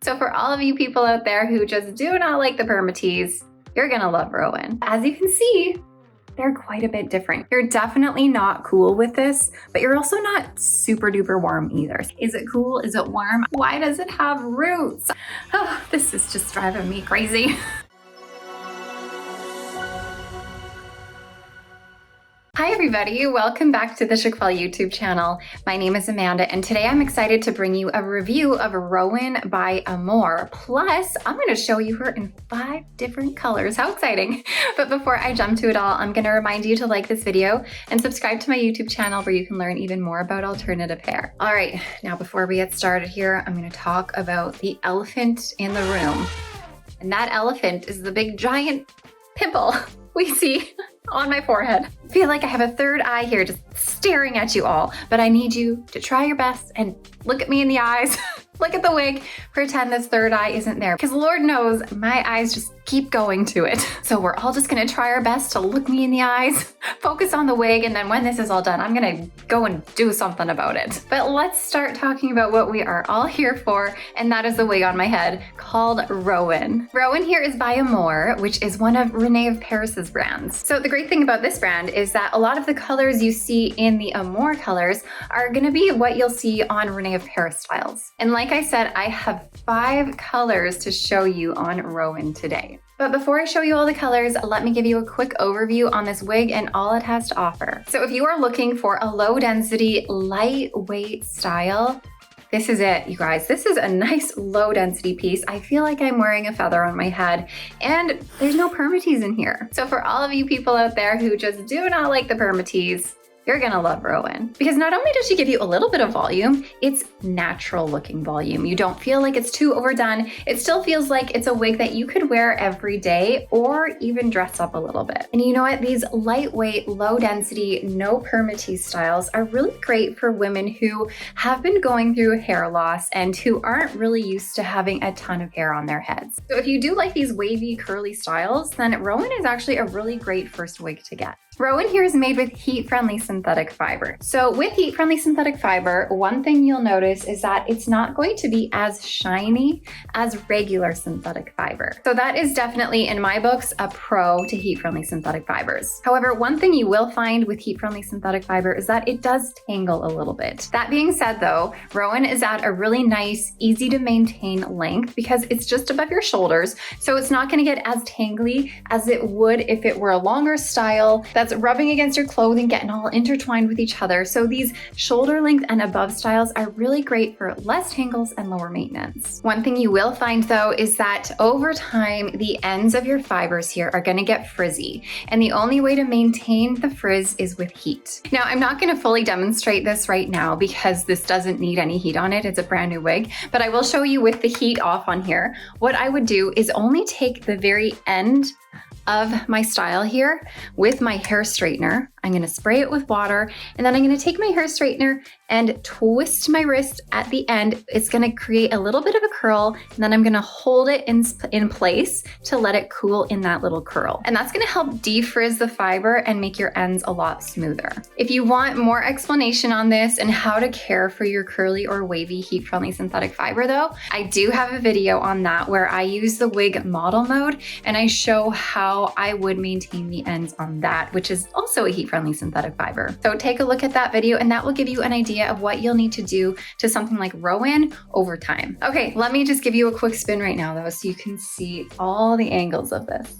So for all of you people out there who just do not like the Permatease, you're gonna love Rohan. As you can see, they're quite a bit different. You're definitely not cool with this, but you're also not super duper warm either. Is it cool? Is it warm? Why does it have roots? Oh, this is just driving me crazy. Hi everybody, welcome back to the Chiquel YouTube channel. My name is Amanda and today I'm excited to bring you a review of Rohan by Amore. Plus, I'm going to show you her in 5 different colors. How exciting. But before I jump to it all, I'm going to remind you to like this video and subscribe to my YouTube channel where you can learn even more about alternative hair. All right, now before we get started here, I'm going to talk about the elephant in the room. And that elephant is the big giant pimple we see on my forehead. I feel like I have a third eye here just staring at you all, but I need you to try your best and look at me in the eyes, look at the wig, pretend this third eye isn't there, because Lord knows my eyes just keep going to it. So we're all just gonna try our best to look me in the eyes, focus on the wig, and then when this is all done, I'm gonna go and do something about it. But let's start talking about what we are all here for, and that is the wig on my head called Rohan. Rohan here is by Amore, which is one of Rene of Paris's brands. So the great thing about this brand is that a lot of the colors you see in the Amore colors are gonna be what you'll see on Rene of Paris styles. And like I said, I have 5 colors to show you on Rohan today. But before I show you all the colors, let me give you a quick overview on this wig and all it has to offer. So if you are looking for a low density, lightweight style, this is it, you guys. This is a nice low density piece. I feel like I'm wearing a feather on my head and there's no Permatease in here. So for all of you people out there who just do not like the Permatease, you're gonna love Rohan. Because not only does she give you a little bit of volume, it's natural looking volume. You don't feel like it's too overdone. It still feels like it's a wig that you could wear every day or even dress up a little bit. And you know what? These lightweight, low density, no Permatease styles are really great for women who have been going through hair loss and who aren't really used to having a ton of hair on their heads. So if you do like these wavy, curly styles, then Rohan is actually a really great first wig to get. Rohan here is made with heat-friendly synthetic fiber. So with heat-friendly synthetic fiber, one thing you'll notice is that it's not going to be as shiny as regular synthetic fiber. So that is definitely, in my books, a pro to heat-friendly synthetic fibers. However, one thing you will find with heat-friendly synthetic fiber is that it does tangle a little bit. That being said though, Rohan is at a really nice, easy to maintain length because it's just above your shoulders. So it's not gonna get as tangly as it would if it were a longer style that's rubbing against your clothing, getting all intertwined with each other. So these shoulder length and above styles are really great for less tangles and lower maintenance. One thing you will find though is that over time, the ends of your fibers here are gonna get frizzy. And the only way to maintain the frizz is with heat. Now, I'm not gonna fully demonstrate this right now because this doesn't need any heat on it. It's a brand new wig, but I will show you with the heat off on here. What I would do is only take the very end of my style here with my hair straightener. I'm gonna spray it with water and then I'm gonna take my hair straightener and twist my wrist at the end. It's gonna create a little bit of a curl and then I'm gonna hold it in place to let it cool in that little curl. And that's gonna help defrizz the fiber and make your ends a lot smoother. If you want more explanation on this and how to care for your curly or wavy heat-friendly synthetic fiber though, I do have a video on that where I use the wig model mode and I show how I would maintain the ends on that, which is also a heat-friendly synthetic fiber. So take a look at that video and that will give you an idea of what you'll need to do to something like Rohan over time. Okay, let me just give you a quick spin right now though, so you can see all the angles of this.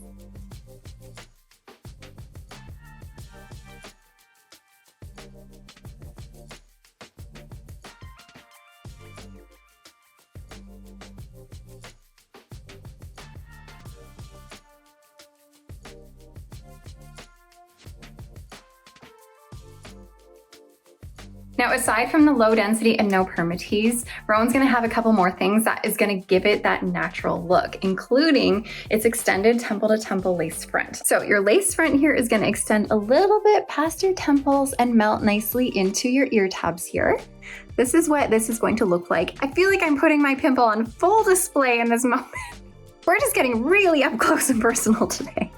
Now, aside from the low density and no Permatease, Rohan's gonna have a couple more things that is gonna give it that natural look, including its extended temple to temple lace front. So your lace front here is gonna extend a little bit past your temples and melt nicely into your ear tabs here. This is what this is going to look like. I feel like I'm putting my pimple on full display in this moment. We're just getting really up close and personal today.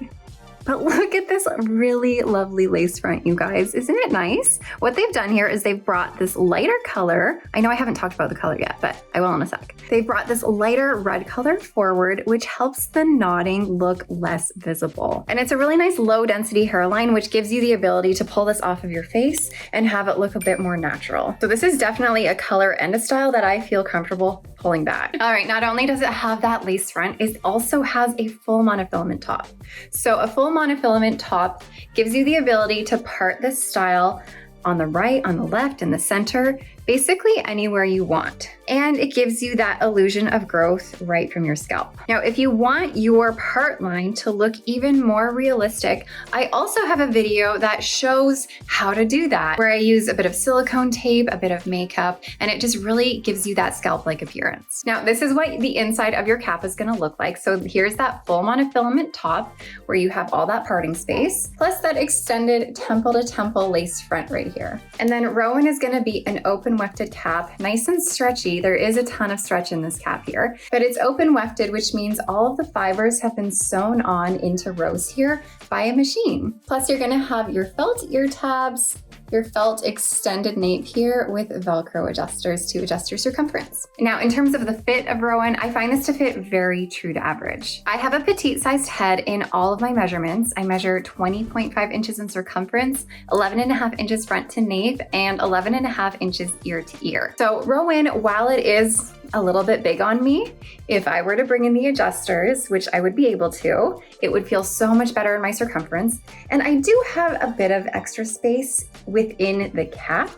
But look at this really lovely lace front, you guys. Isn't it nice? What they've done here is they've brought this lighter color. I know I haven't talked about the color yet, but I will in a sec. They've brought this lighter red color forward, which helps the knotting look less visible. And it's a really nice low density hairline, which gives you the ability to pull this off of your face and have it look a bit more natural. So this is definitely a color and a style that I feel comfortable pulling back. All right, not only does it have that lace front, it also has a full monofilament top. So a full monofilament top gives you the ability to part this style on the right, on the left, in the center, basically anywhere you want. And it gives you that illusion of growth right from your scalp. Now, if you want your part line to look even more realistic, I also have a video that shows how to do that, where I use a bit of silicone tape, a bit of makeup, and it just really gives you that scalp-like appearance. Now, this is what the inside of your cap is gonna look like. So here's that full monofilament top where you have all that parting space, plus that extended temple to temple lace front right here. And then Rohan is gonna be an open wefted cap, nice and stretchy. There is a ton of stretch in this cap here, but it's open wefted, which means all of the fibers have been sewn on into rows here by a machine. Plus you're gonna have your felt ear tabs, your felt extended nape here with Velcro adjusters to adjust your circumference. Now, in terms of the fit of Rohan, I find this to fit very true to average. I have a petite sized head in all of my measurements. I measure 20.5 inches in circumference, 11.5 inches front to nape, and 11.5 inches ear to ear. So Rohan, while it is a little bit big on me, if I were to bring in the adjusters, which I would be able to, it would feel so much better in my circumference. And I do have a bit of extra space within the cap,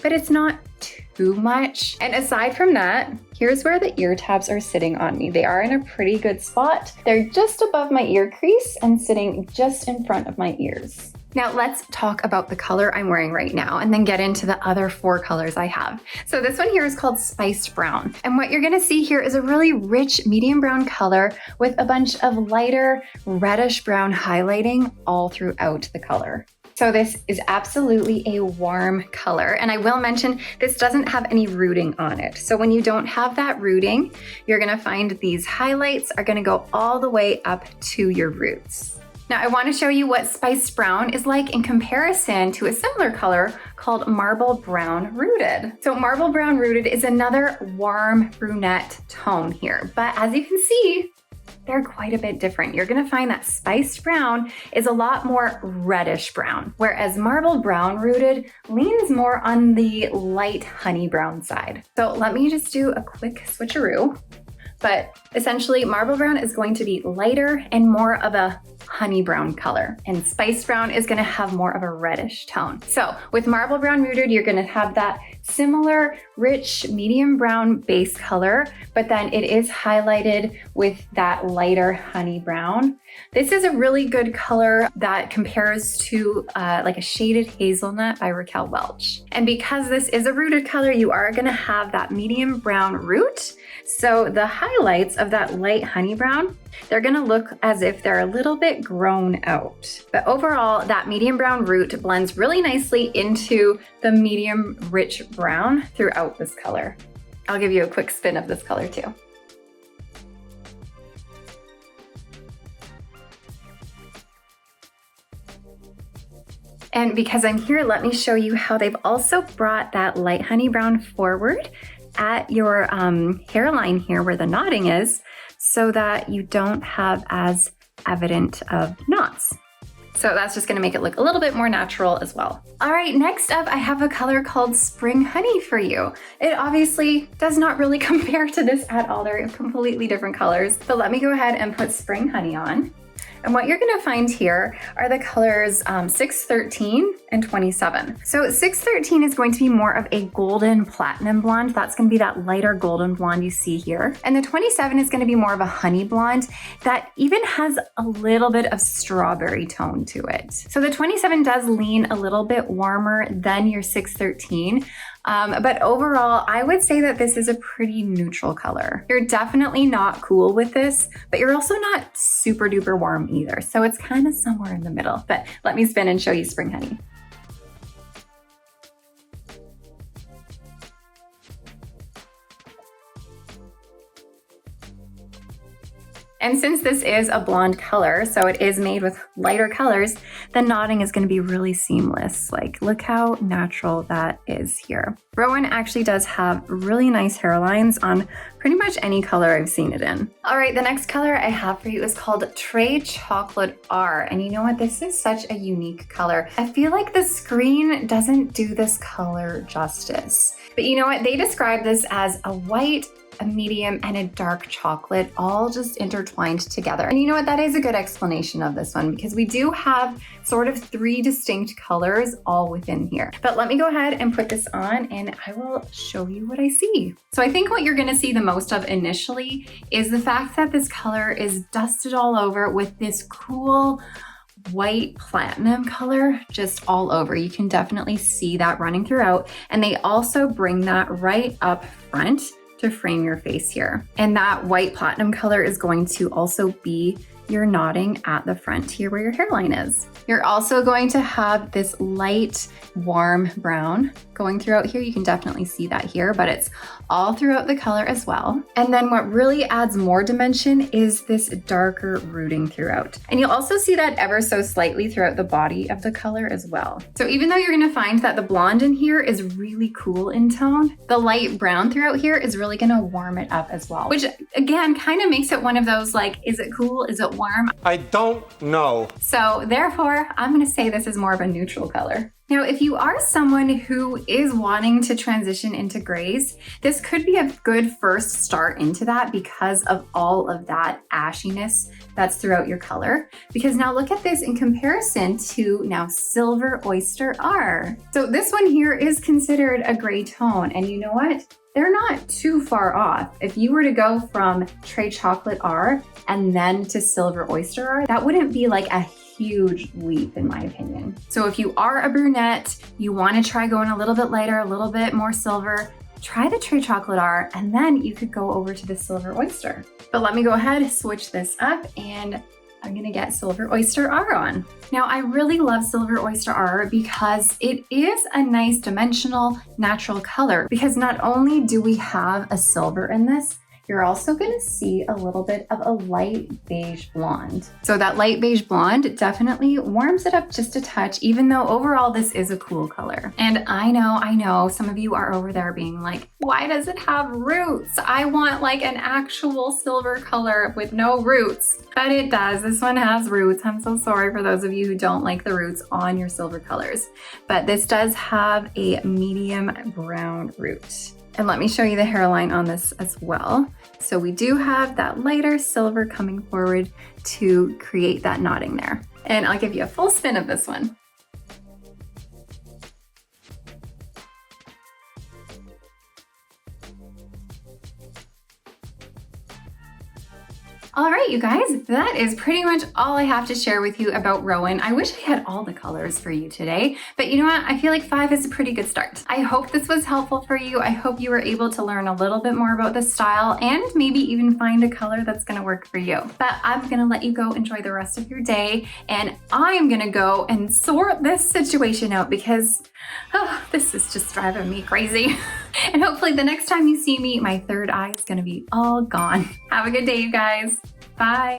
but it's not too much. And aside from that, here's where the ear tabs are sitting on me. They are in a pretty good spot. They're just above my ear crease and sitting just in front of my ears. Now let's talk about the color I'm wearing right now and then get into the other 4 colors I have. So this one here is called Spiced Brown. And what you're gonna see here is a really rich medium brown color with a bunch of lighter reddish brown highlighting all throughout the color. So this is absolutely a warm color. And I will mention, this doesn't have any rooting on it. So when you don't have that rooting, you're gonna find these highlights are gonna go all the way up to your roots. Now I wanna show you what Spiced Brown is like in comparison to a similar color called Marble Brown Rooted. So Marble Brown Rooted is another warm brunette tone here, but as you can see, they're quite a bit different. You're gonna find that Spiced Brown is a lot more reddish brown, whereas Marble Brown Rooted leans more on the light honey brown side. So let me just do a quick switcheroo. But essentially, Marble Brown is going to be lighter and more of a honey brown color, and Spiced Brown is gonna have more of a reddish tone. So with Marble Brown Rooted, you're gonna have that similar rich medium brown base color, but then it is highlighted with that lighter honey brown. This is a really good color that compares to like a shaded hazelnut by Raquel Welch. And because this is a rooted color, you are gonna have that medium brown root. So the highlights of that light honey brown, they're gonna look as if they're a little bit grown out. But overall, that medium brown root blends really nicely into the medium rich brown throughout this color. I'll give you a quick spin of this color too. And because I'm here, let me show you how they've also brought that light honey brown forward at your hairline here where the knotting is, so that you don't have as evident of knots. So that's just gonna make it look a little bit more natural as well. All right, next up, I have a color called Spring Honey for you. It obviously does not really compare to this at all. They're completely different colors, but let me go ahead and put Spring Honey on. And what you're gonna find here are the colors 6, 13, and 27. So 6, 13 is going to be more of a golden platinum blonde. That's gonna be that lighter golden blonde you see here. And the 27 is gonna be more of a honey blonde that even has a little bit of strawberry tone to it. So the 27 does lean a little bit warmer than your 6, 13. But overall, I would say that this is a pretty neutral color. You're definitely not cool with this, but you're also not super duper warm either. So it's kind of somewhere in the middle, but let me spin and show you Spring Honey. And since this is a blonde color, so it is made with lighter colors, the knotting is going to be really seamless. Like, look how natural that is here. Rohan actually does have really nice hairlines on pretty much any color I've seen it in. All right, the next color I have for you is called Trade Chocolate R. And you know what? This is such a unique color. I feel like the screen doesn't do this color justice. But you know what? They describe this as a white, a medium, and a dark chocolate all just intertwined together. And you know what? That is a good explanation of this one because we do have sort of 3 distinct colors all within here. But let me go ahead and put this on and I will show you what I see. So I think what you're gonna see the most of initially is the fact that this color is dusted all over with this cool white platinum color just all over. You can definitely see that running throughout. And they also bring that right up front to frame your face here. And that white platinum color is going to also be your knotting at the front here where your hairline is. You're also going to have this light, warm brown going throughout here. You can definitely see that here, but it's all throughout the color as well. And then what really adds more dimension is this darker rooting throughout. And you'll also see that ever so slightly throughout the body of the color as well. So even though you're gonna find that the blonde in here is really cool in tone, the light brown throughout here is really gonna warm it up as well, which again, kind of makes it one of those like, is it cool? Is it warm? I don't know. So therefore, I'm gonna say this is more of a neutral color. Now, if you are someone who is wanting to transition into grays, this could be a good first start into that because of all of that ashiness that's throughout your color. Because now look at this in comparison to now Silver Oyster R. So this one here is considered a gray tone, and you know what? They're not too far off. If you were to go from Trade Chocolate R and then to Silver Oyster R, that wouldn't be like a huge leap in my opinion. So if you are a brunette, you want to try going a little bit lighter, a little bit more silver, try the Trade Chocolate R and then you could go over to the Silver Oyster. But let me go ahead and switch this up and I'm gonna get Silver Oyster R on. Now I really love Silver Oyster R because it is a nice dimensional natural color because not only do we have a silver in this, you're also gonna see a little bit of a light beige blonde. So that light beige blonde definitely warms it up just a touch, even though overall this is a cool color. And I know some of you are over there being like, why does it have roots? I want like an actual silver color with no roots. But it does, this one has roots. I'm so sorry for those of you who don't like the roots on your silver colors. But this does have a medium brown root. And let me show you the hairline on this as well. So we do have that lighter silver coming forward to create that knotting there. And I'll give you a full spin of this one. All right, you guys, that is pretty much all I have to share with you about Rohan. I wish I had all the colors for you today, but you know what? I feel like 5 is a pretty good start. I hope this was helpful for you. I hope you were able to learn a little bit more about the style and maybe even find a color that's gonna work for you. But I'm gonna let you go enjoy the rest of your day, and I'm gonna go and sort this situation out because this is just driving me crazy. And hopefully the next time you see me, my third eye is gonna be all gone. Have a good day, you guys. Bye.